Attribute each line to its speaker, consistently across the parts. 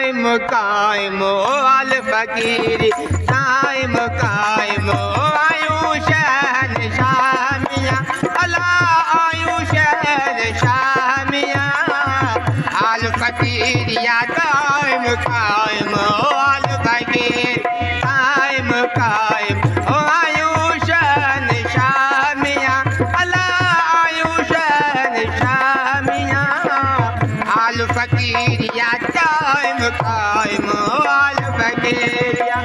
Speaker 1: दाइम कायम अल फकीरी दाइम कायम आयुष शामिया अला आयुष शामिया अल फकीरिया दाइम कायम अल फकीर दाइम कायम आयुष शामिया अला आयुष शामिया अल फकीरिया दाइम कायम अल फकीरिया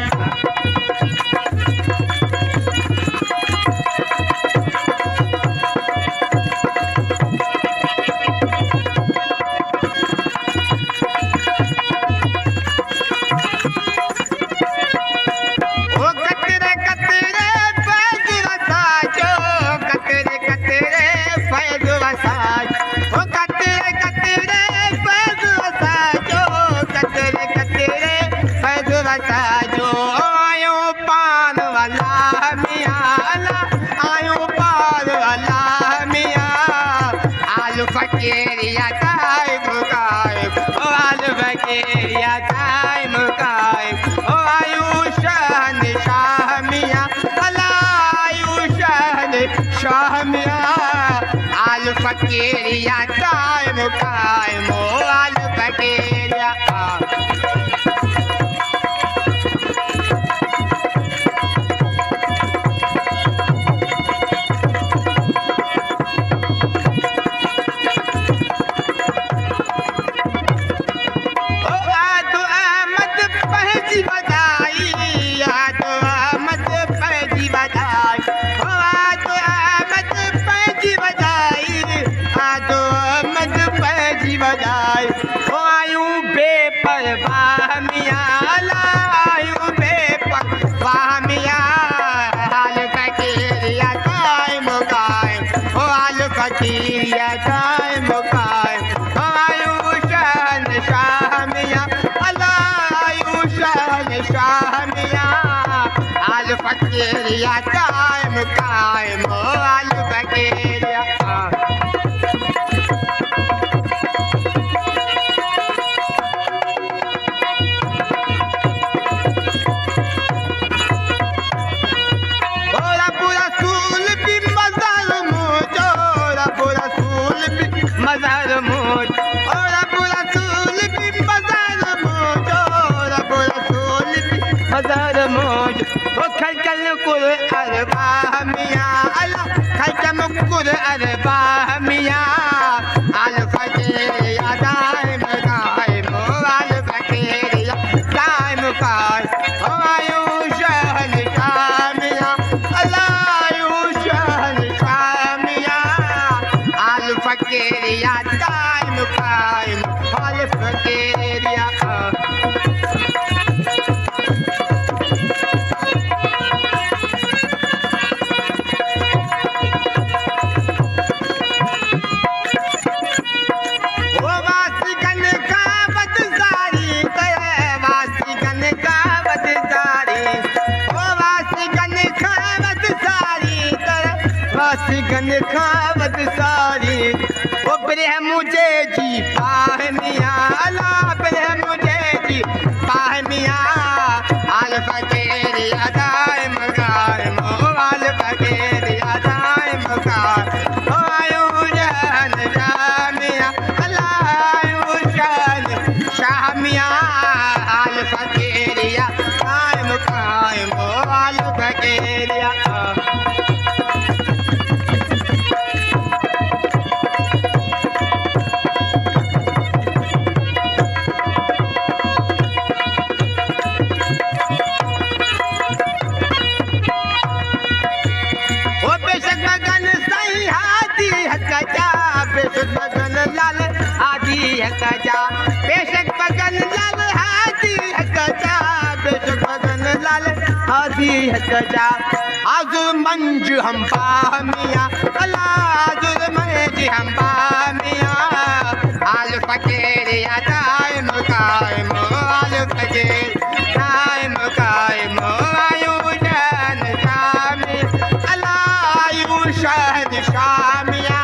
Speaker 1: फकीरिया दाइम कायम अल फकीरिया दाइम कायम आयुष शामिया अला आयुष शामिया अल फकीरिया दाइम कायम अल फकीरिया फकीरिया दाइम कायम आयुष शामिया अला आयुष शामिया अल फकीरिया दाइम कायम अल फकीरिया मज़हर मोज और अबू रसूल की मज़हर मोज और अबू रसूल की मज़हर मोज वो खलकल कुल अरबा मिया अल्लाह खलकल कुल अरबा मिया अल फकीरिया दाइम कायम अल फकीरिया दाइम कायम आयुष शामिया अल्लाह आयुष शामिया अल फकीरिया दाइम कायम अल फकीरिया गन खावत सारी ओ ब्रह मुझे जी पाहमिया अला ब्रह मुझे जी पाहमिया अल फकीरिया दाइम कायम अल फकीरिया दाइम कायम आयुष शामिया अला आयुष शामिया अल फकीरिया दाइम कायम अल फकीरिया बगन लाल हादी है कजा बेशक बगन लाल हादी है कजा बेशक बगन लाल हादी है कजा आजुर मंज हम पामिया अला आजुर मंज हम पामिया अल फकीरिया दाइम कायम अल फकीर दाइम कायम आयुष शामिया अला आयुष शामिया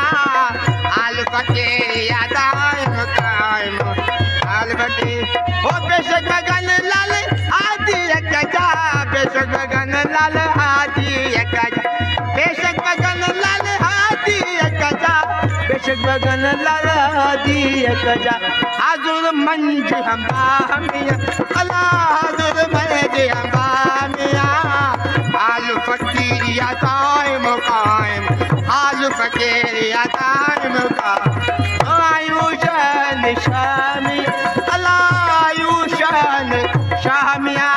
Speaker 1: अल फकीरिया दाइम कायम अल फकीर हो बेशक बगन लाल आदि एकजा बेशक बगन लाल आदि एकजा बेशक बगन लाल आदि एकजा बेशक बगन लाल आदि एकजा हाजुर मंज हमामिया अल्लाह हाजुर मंज हमामिया हाल फकीर या कायम कायम हाल फकीर या कायम कायम आयुषन शामिया अल्लाह आयुषन शामिया